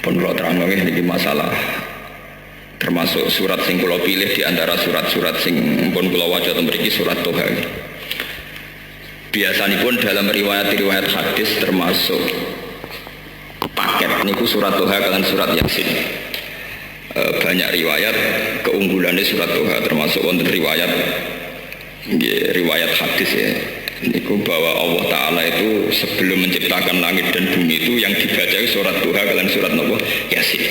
pun kalau terang niki masalah termasuk surat sing kula pilih di antara surat-surat sing pun kula waca teng mriki surat Toha. Biasanipun dalam riwayat-riwayat hadis termasuk paket niku surat Toha kalian surat Yasin. Banyak riwayat keunggulannya surat Toha, termasuk wonten riwayat hadis ya. Niku bahwa Allah Ta'ala itu sebelum menciptakan langit dan bumi itu yang dibaca surat Toha kalian surat Yasin.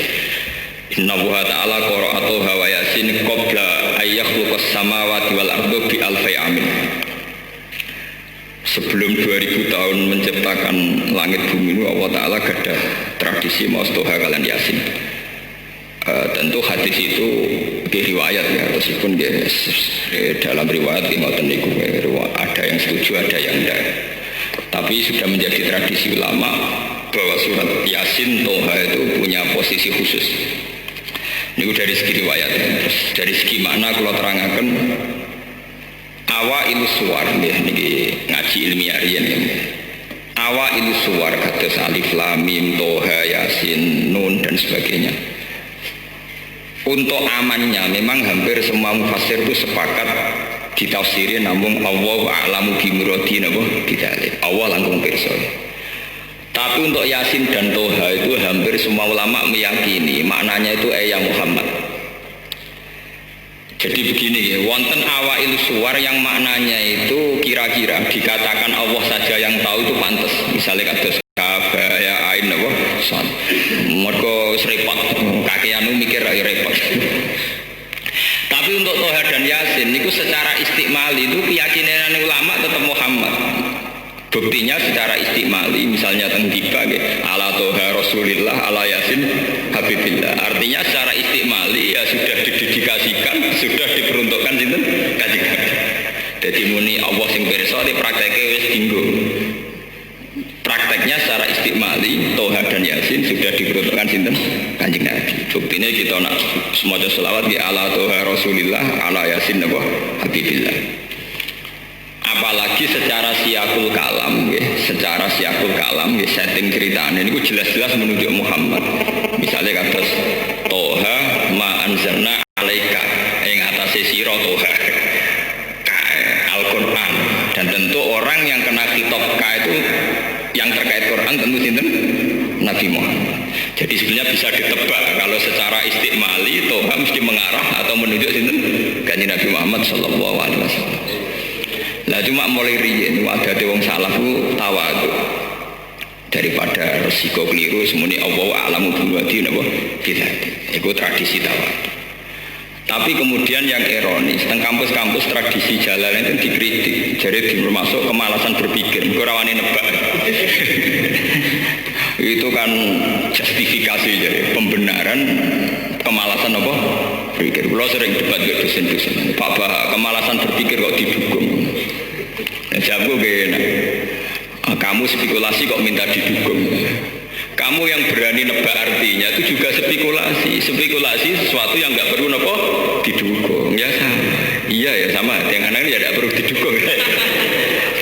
Inna Allah Ta'ala qara'a Toha wa Yasin qabla ayyakhluqas samawati wal ardu bi alfi amin. Sebelum 2000 tahun menciptakan langit bumi itu Allah Ta'ala ada tradisi maos Toha kalian Yasin. Tentu hadis itu riwayat ya, meskipun dalam riwayat ada yang setuju, ada yang tidak. Tapi sudah menjadi tradisi ulama bahwa surat Yasin Toha itu punya posisi khusus. Ini dari segi riwayat, terus dari segi makna kalau terangkan awa ilu suwar, ini ngaji ilmiah ini. Awa ilu suwar kados alif lam mim Toha Yasin Nun dan sebagainya. Untuk amannya memang hampir semua mufassir itu sepakat ditafsiri namun Allah a'lamu bimuradi napa bidzalik. Allah langkung pirsa. Tapi untuk Yasin dan Toha itu hampir semua ulama meyakini maknanya itu ya Muhammad. Jadi begini ya, wonten awail suwar yang maknanya itu kira-kira dikatakan Allah saja yang tahu itu pantas. Misalnya kados ya ain apa son mergo repot kakeanu mikir repot. Tapi untuk Toha dan Yasin itu secara istikmali itu keyakinan ulama tetap Muhammad. Buktinya secara istikmali misalnya tenggiba ala Toha Rasulillah ala Yasin Habibillah. Artinya secara istikmali ya sudah didedikasikan, sudah diperuntukkan sinten Kanjeng Nabi. Jadi muni Allah sing pirsa di prakteke wis dinggo. Prakteknya secara istikmali Toha dan Yasin sudah diperuntukkan sinten Kanjeng Nabi. Buktinya kita nak semoga selawat di ala Toha Rasulillah ala Yasin Habibillah. Apalagi secara siakul kalam ya, setting ceritanya ini jelas-jelas menunjuk Muhammad. Misalnya kata Toha ma anzalna alaika yang atase sira Toha Al-Quran. Dan tentu orang yang kena kitab itu yang terkait Quran tentu sinten Nabi Muhammad. Jadi sebenarnya bisa ditebak kalau secara istikmali Toha mesti mengarah atau menunjuk sinten Kanjeng Nabi Muhammad sallallahu alaihi wasallam. Lah cuma mulai riyen adate wong salaf ku tawadhu. Daripada resiko keliru semuni Allah a'lamu biwadi napa bidzati. Iku tradisi tawadhu. Tapi kemudian yang ironis, teng kampus-kampus tradisi jalan itu dikritik. Jadi termasuk kemalasan berpikir, ora wani nebak. Itu kan justifikasi jadi pembenaran kemalasan apa? Berpikir. Kalau sering debat dengan dosen-dosen, Pak Bah, kemalasan berpikir kok didukung. Jawabku gini, kamu spekulasi kok minta didukung? Kamu yang berani nebak artinya itu juga spekulasi sesuatu yang nggak perlu nopo didukung. Ya sama, iya ya sama. Yang anak ini ya tidak perlu didukung.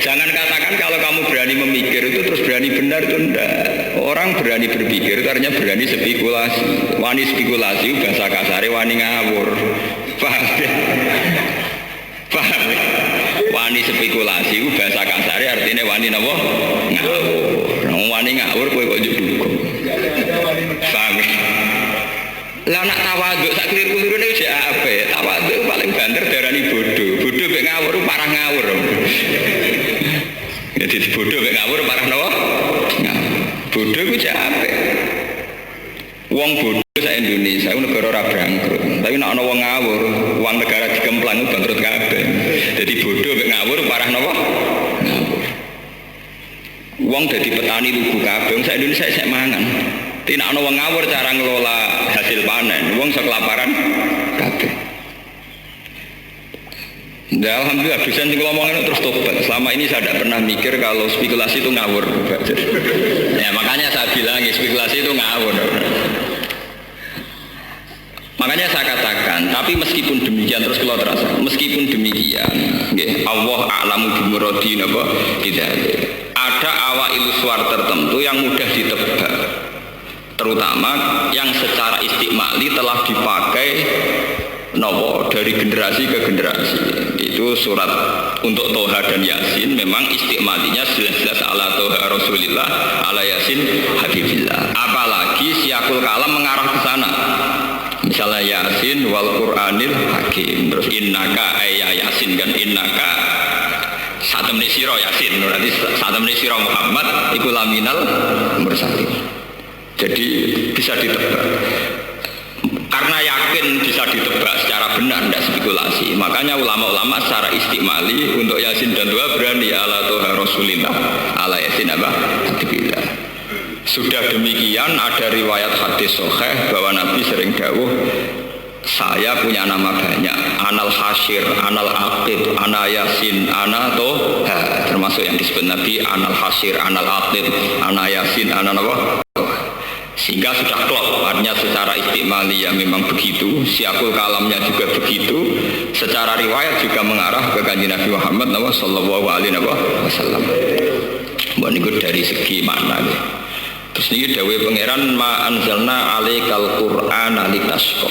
Jangan katakan kalau kamu berani memikir itu terus berani benar itu enggak. Orang berani berpikir itu artinya berani spekulasi. Wani spekulasi bahasa kasare wani ngawur. Paham? Paham? Wani spekulasi bahasa kasare artinya wani napa? Ngawur. Wani ngawur kowe kok didukung. Paham? Lah nak tawaduk sak keliru-kelirune wis apik. Tawaduk paling banter darani bodoh. Bodoh mek ngawur parah ngawur. Jadi bodoh mek ngawur parah napa? Ngawur. Bodoh ku apik. Wong bodoh sak Indonesia ku negara ora bangkrut. Tapi nek ana wong ngawur, uang negara dikemplang bangkrut kabeh. Jadi bodoh mek ngawur parah napa? Ngawur. Wong dadi petani lugu kabeh, sak Indonesia sik mangan. Tidak ada wong ngawur cara ngelola hasil panen, wong sok kelaparan kabeh. Ya, alhamdulillah dosen sing ngomongin terus tobat. Selama ini saya tidak pernah mikir kalau spekulasi itu ngawur. Ya makanya saya bilang spekulasi itu ngawur. Makanya saya katakan, tapi meskipun demikian terus kalau terasa, meskipun demikian, Allah a'lamu bimuradi napa tidak ada awail suar tertentu yang mudah ditebak. terutama yang secara istiqmali telah dipakai dari generasi ke generasi. Itu surat untuk Toha dan Yasin memang istiqmalinya jelas-jelas ala Toha Rasulillah, ala Yasin Habibillah. Apalagi siakul kalam mengarah ke sana. Misalnya Yasin wal Qur'anil Hakim, terus innaka ayya Yasin kan innaka satemni sira Yasin, berarti satemni sira Muhammad iku laminal mursalin. Jadi bisa ditebak. Karena yakin bisa ditebak secara benar, tidak spekulasi. Makanya ulama-ulama secara istiqmali untuk Yasin dan Toha berani ala Toha Rasulillah, ala Yasin apa? Habibillah. Sudah demikian ada riwayat hadis sahih bahwa Nabi sering dawuh, saya punya nama banyak, anal hasyir, anal aqib, ana yasin, ana toha, termasuk yang disebut Nabi anal hasyir, anal aqib, ana yasin, ana apa? Sehingga sudah klop, artinya secara istiqmali ya memang begitu, siakul kalamnya juga begitu, secara riwayat juga mengarah ke kanjeng Nabi Muhammad sallallahu alaihi wasallam. Mbak niku dari segi makna ya. Terus ini dawuh pangeran ma anzalna alaikal qur'ana litasqa.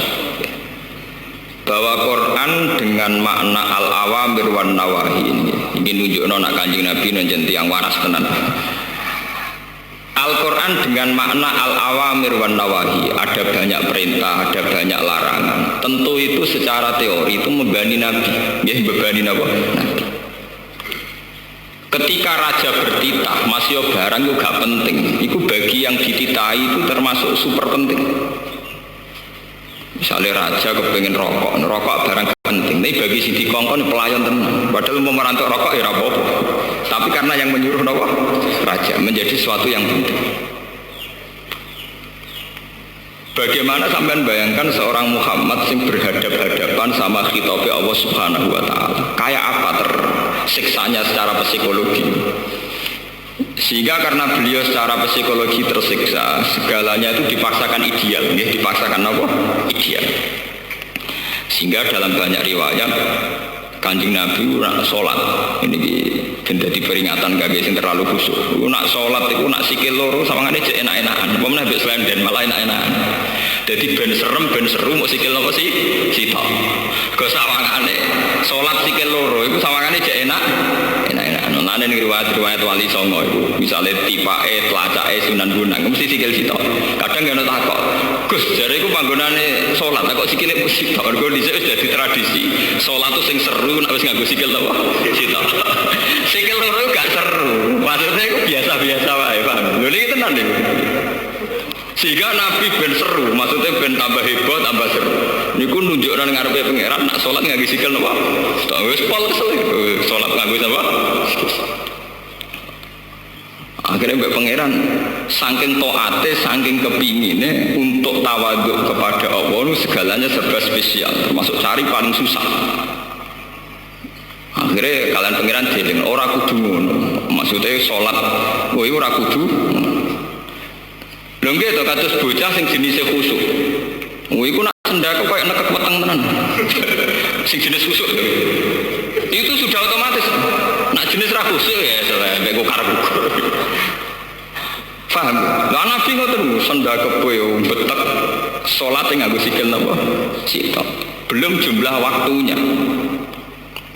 Bahwa Quran dengan makna al-awamir wan nawahi ini nunjukno nak kanjeng Nabi njen tiyang waras tenan. Al-Quran dengan makna al-awamir wan nawahi, ada banyak perintah, ada banyak larangan. Tentu itu secara teori itu membebani Nabi, ya membebani Nabi. Ketika raja bertitah, masih barang itu gak penting. Itu bagi yang dititahi itu termasuk super penting. Misalnya raja kepengen rokok barang gak penting. Tapi bagi si dikongkon pelayan tenan. Padahal mau merantau rokok ya apa-apa. Tapi karena yang menyuruh raja menjadi sesuatu yang penting. Bagaimana sampean bayangkan seorang Muhammad yang berhadap-hadapan sama khitabnya Allah Subhanahu wa taala. Kayak apa tersiksanya secara psikologi. Sehingga karena beliau secara psikologi tersiksa, segalanya itu dipaksakan ideal, ya, dipaksakan apa? Ideal. Sehingga dalam banyak riwayat Kanjeng Nabi nak sholat ini jadi peringatan gak sing terlalu khusyuk. Nak sholat itu nak sikil loro sama ngene jek enak-enakan. Apa meneh mbek slenden malah enak-enakan. Jadi ben serem ben seru mau sikil apa sih? Sitok. Go sawangane sholat sikil loro itu sawangane jek enak-enakan. Nane ning riwayat wali songo itu misale tipake tlacake Sunan Bonang mesti sikil sitok. Kadang ana takok. Gus jare iku panggonane sholat kok sikile mesti sitok. Mergo dhisik wis dadi tradisi. Sholat itu sing seru nek wis nganggo sikil apa? Sitok. Sikil loro gak seru. Maksudnya itu biasa-biasa wae, Pak. Lho niki tenan niku. Sehingga Nabi ben seru, maksudnya ben tambah hebat, tambah seru. Niku nunjukno nang ngarepe pangeran nak salat nganggo sikil napa? Wis pol kesel. Salat nganggo apa? Akhirnya mbak pangeran saking taate, saking kepingine untuk tawaduk kepada Allah, segalanya serba spesial, termasuk cari paling susah. Akhirnya kalian pangeran jeling ora kudu ngono. Maksudnya sholat kowe ora kudu. Lho nggih to kados bocah sing jenise khusyuk. Kowe iku nak sendako koyo nekek weteng tenan. Sing jenis khusyuk. Itu sudah otomatis. Nak jenis ra khusyuk ya sampe kok karep. Paham? Lah Nabi ngoten sendako kowe betek salat nganggo sikil napa? Sitok. Belum jumlah waktunya.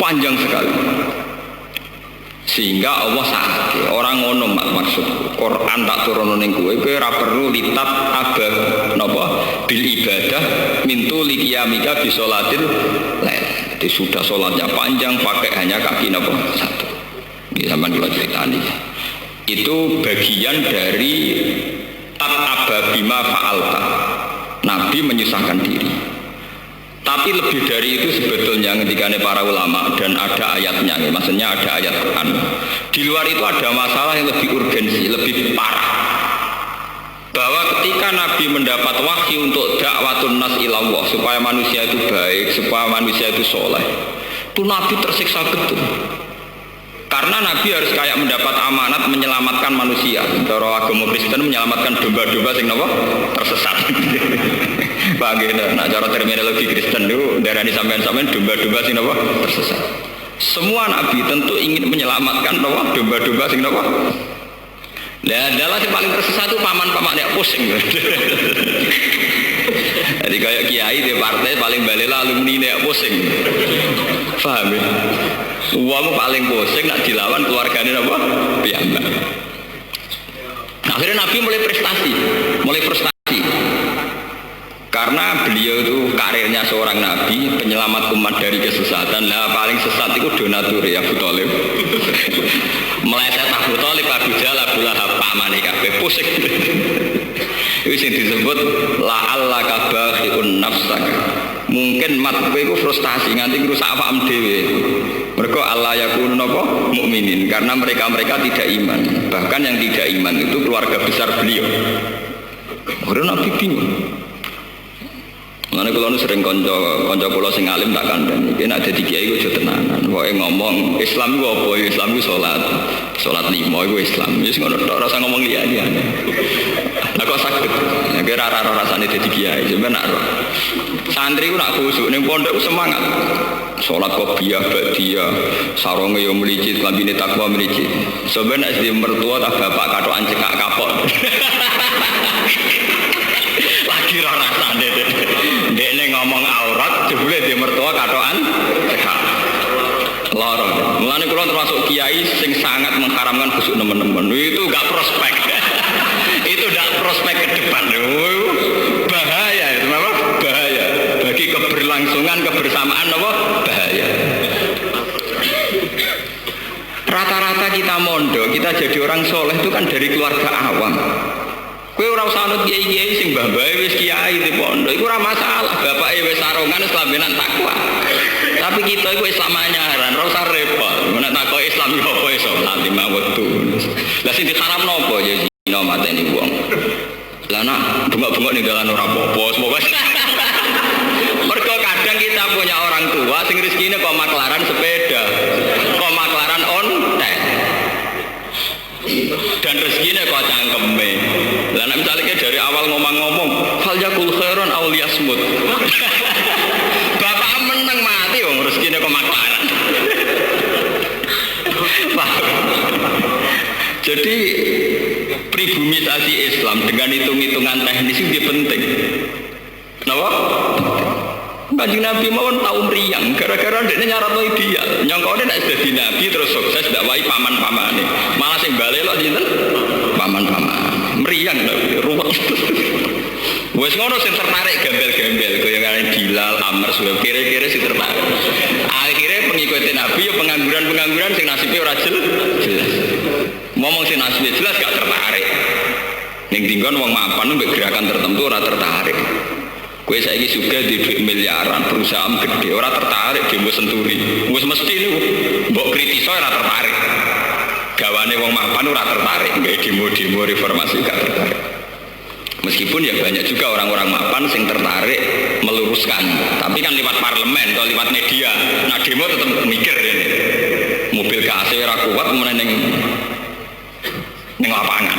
Panjang sekali sehingga Allah sakit orang ngono maksud Quran tak turun ning kowe ora perlu litat abah napa bil ibadah mintu liqiyamika bi sholatil lail. Jadi sudah sholatnya panjang pakai hanya kaki napa satu. Iki sampean kula critani. Itu bagian dari tat abah bima fa'alta. Nabi menyusahkan diri. Tapi lebih dari itu sebetulnya ketika para ulama dan ada ayatnya, maksudnya ada ayat Quran. Di luar itu ada masalah yang lebih urgensi, lebih parah. Bahwa ketika Nabi mendapat wahyu untuk dakwatun nas ilallah, supaya manusia itu baik, supaya manusia itu soleh, itu Nabi tersiksa betul. Karena Nabi harus kayak mendapat amanat menyelamatkan manusia. Cara agama Kristen menyelamatkan domba-domba sing napa tersesat. Bagaimana? Nah, cara terminologi Kristen itu darani sampean-sampean domba-domba sing napa tersesat. Semua nabi tentu ingin menyelamatkan napa domba-domba sing napa. Lah adalah yang paling tersesat itu paman-paman yang pusing. Jadi kayak kiai di partai paling balela alumni yang pusing. Paham ya? Uang paling pusing nak dilawan keluarganya apa? Piyambak. Akhirnya Nabi mulai frustasi. Karena beliau itu karirnya seorang Nabi, penyelamat umat dari kesesatan. Nah paling sesat itu donatur ya Abu Thalib. Meleset Abu Thalib, Abu Jahal, Abu Lahab, pamane kabeh pusing. Itu yang disebut la'allaka bakhi'un nafsaka. Mungkin mat kowe iku frustasi nganti rusak paham dhewe. Mergo Allah yakunu napa mukminin karena mereka tidak iman. Bahkan yang tidak iman itu keluarga besar beliau. Ora Nabi bingung. Mulane kula nu sering kanca kula sing alim tak kandhani, nek dadi kiai aja tenanan. Pokoke ngomong Islam iku apa? Islam iku salat 5 iku Islam. Wis ngono tok, ora usah ngomong liya-liyane. Lah kok saged? Ya kira ora rasane dadi kiai, sampeyan nak roh. Santri ku nak khusuk ning pondok semangat. Salat qobliyah, ba'diyah, saronge yo mlicit, lambine takwa mlicit. Sampeyan nek di mertua tak bapak katokan cekak kapok. Lagi ora rasane dekne ngomong aurat jebule di mertua katokan cekak. Loro. Mulane kula termasuk kiai sing sangat mengharamkan khusuk nemen-nemen. Itu enggak prospek. Itu enggak prospek ke depan. Bahaya itu apa? Bahaya. Bagi keberlangsungan kebersamaan apa? Bahaya. Rata-rata kita mondok, kita jadi orang soleh itu kan dari keluarga awam. Kowe ora usah anut kiai-kiai sing mbah-mbahe wis kiai di pondok, iku ora masalah. Bapake wis sarongan wis lambenan takwa. Tapi kita iku Islam anyaran, ora usah repot. Nek takoki Islam yo apa iso salat 5 wektu. Lah sing diharamno apa ya zina mateni wong. Lah nak bengok-bengok ning dalan ora apa-apa, semoga. Mergo kadang kita punya orang tua sing rezekine kok maklaran sepeda, kok maklaran ontek. Dan rezekinya kok cangkeme. Lah nek misalnya dari awal ngomong-ngomong fal yakul khairan aw liyasmut. Bapak meneng mati wong rezekinya kok maklaran. Jadi pribumisasi Islam dengan hitung-hitungan teknis itu penting. Kenapa? Kanjeng Nabi mawon tau mriyang gara-gara ndekne nyaratno ideal. Nyangkone nek dadi nabi terus sukses ndak wae paman-pamane. Malah sing balelok sinten? Paman-paman. Mriyang ruwet. Wes ngono sing tertarik gembel-gembel kaya kare Bilal, Amr, Suhaib kira-kira sing tertarik. Akhirnya pengikutin Nabi ya pengangguran-pengangguran sing nasibe ora jelas. Ngomong sing nasibe jelas gak tertarik. Ning dinggon wong mapan mbek gerakan tertentu ora tertarik. Kowe saiki sugih di duit miliaran, perusahaan gede, ora tertarik demo senturi. Wis mesti niku mbok kritiso ora tertarik. Gawane wong mapan ora tertarik, nggih demo-demo reformasi gak tertarik. Meskipun ya banyak juga orang-orang mapan sing tertarik meluruskan, tapi kan lewat parlemen atau lewat media. Nah demo tetap mikir ini. Mobil KAC ora kuat meneh ning lapangan.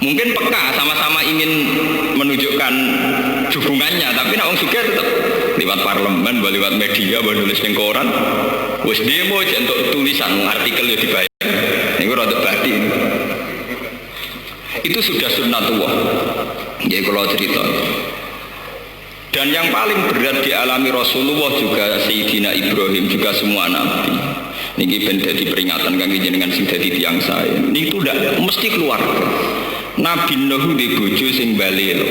Mungkin peka sama-sama ingin menunjukkan hubungannya, tapi nak wong sugih tetap lewat parlemen, lewat media, nulis ning koran. Wis demo aja untuk tulisan artikel yo dibayar. Niku rada badi. Itu sudah sunnatullah. Nggih kula cerita. Dan yang paling berat dialami Rasulullah juga Sayyidina Ibrahim juga semua nabi. Niki ben dadi peringatan kangge jenengan sing dadi tiyang sae. Niku ndak mesti keluarga. Nabi Nuh di bojo sing balelo.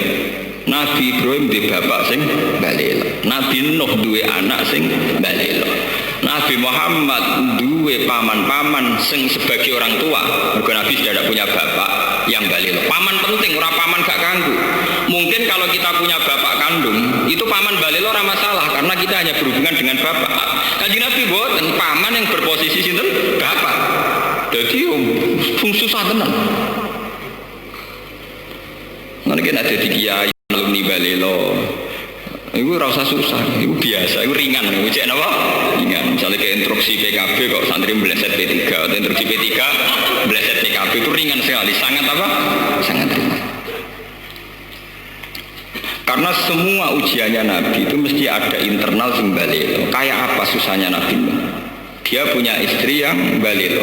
Nabi Ibrahim di bapak sing balelo. Nabi Nuh duwe anak sing balelo. Nabi Muhammad duwe paman-paman sing sebagai orang tua. Mergo Nabi sudah tidak punya bapak yang balelo. Paman penting, ora paman gak kanggu. Mungkin kalau kita punya bapak kandung, itu paman balelo ora masalah karena kita hanya berhubungan dengan bapak. Kanjeng Nabi boten paman yang berposisi sinten? Bapak. Jadi susah tenan. Mungkin ada di kiai alumni balelo, itu rasa susah, itu biasa, itu ringan, itu cek apa? Ringan. Misalnya ke instruksi PKB kok santri meleset P3, atau instruksi P3 meleset PKB itu ringan sekali, sangat apa? Sangat ringan. Karena semua ujiannya Nabi itu mesti ada internal sing balelo. Kayak apa susahnya Nabi? Dia punya istri yang balelo.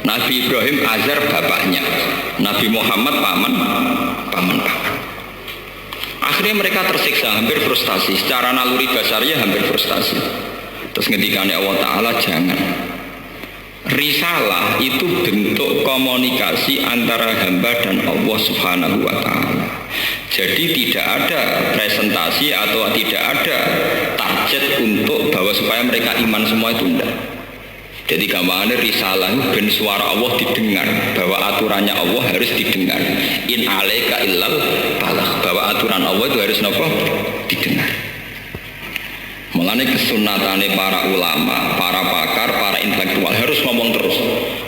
Nabi Ibrahim Azar bapaknya, Nabi Muhammad paman. Akhirnya mereka tersiksa, hampir frustasi. Secara naluri basarnya hampir frustasi. Terus ngendikane Allah Ta'ala, jangan. Risalah itu bentuk komunikasi antara hamba dan Allah Subhanahu wa Ta'ala. Jadi tidak ada presentasi atau tidak ada target untuk bahwa supaya mereka iman semua itu enggak. Jadi gambarannya risalah ben suara Allah didengar, bahwa aturannya Allah harus didengar. In alaika illal balagh, bahwa aturan Allah itu harus napa? Didengar. Mulane kesunatane para ulama, para pakar, para intelektual harus ngomong terus.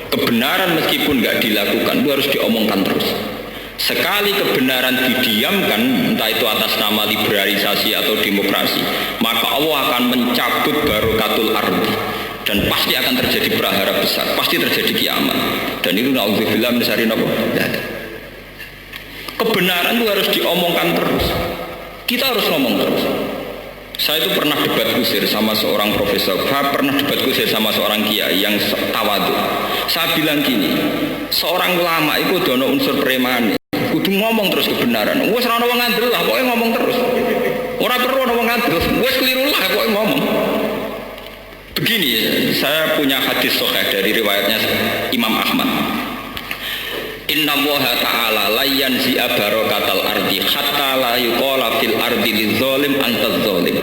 Kebenaran meskipun nggak dilakukan itu harus diomongkan terus. Sekali kebenaran didiamkan, entah itu atas nama liberalisasi atau demokrasi, maka Allah akan mencabut barokatul ardi. Dan pasti akan terjadi prahara besar, pasti terjadi kiamat. Dan itu na'udzubillah min syarri napa? Kebenaran itu harus diomongkan terus. Kita harus ngomong terus. Saya itu pernah debat kusir sama seorang profesor, pernah debat kusir sama seorang kiai yang tawadhu. Saya bilang gini, seorang ulama itu dono unsur premane, kudu ngomong terus kebenaran. Wes ora ono wong ngandel lah, pokoke ngomong terus. Ora perlu ono wong ngandel, wes keliru lah pokoke ngomong. Begini, saya punya hadis sahih dari riwayatnya Imam Ahmad. Inna Allaha ta'ala la yanzi'a barakatal ardi hatta la yuqala fil ardi lizolim antaz zolim.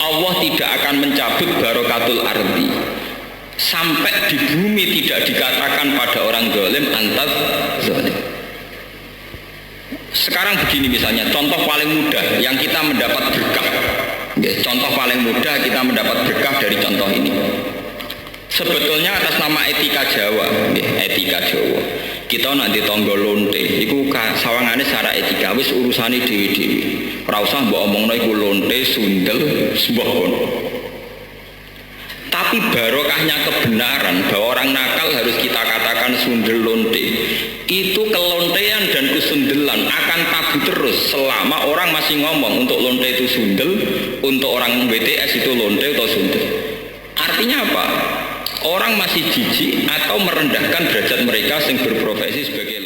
Allah tidak akan mencabut barakatul ardi sampai di bumi tidak dikatakan pada orang zalim antaz zolim. Sekarang begini misalnya, contoh paling mudah yang kita mendapat berkah. Contoh paling mudah kita mendapat berkah dari contoh ini. Sebetulnya atas nama etika Jawa, etika Jawa. Kita nanti tonggo lonte, itu sawangane secara etika, wis urusane dewi-dewi. Ora usah mbok omongno iku lonte, sundel, sembahon. Tapi barokahnya kebenaran bahwa orang nakal harus kita katakan sundel lonte. Itu kelontean dan kesundelan akan tabu terus selama orang masih ngomong untuk lonte itu sundel, untuk orang BTS itu lonte atau sundel. Artinya apa? Orang masih jijik atau merendahkan derajat mereka yang berprofesi sebagai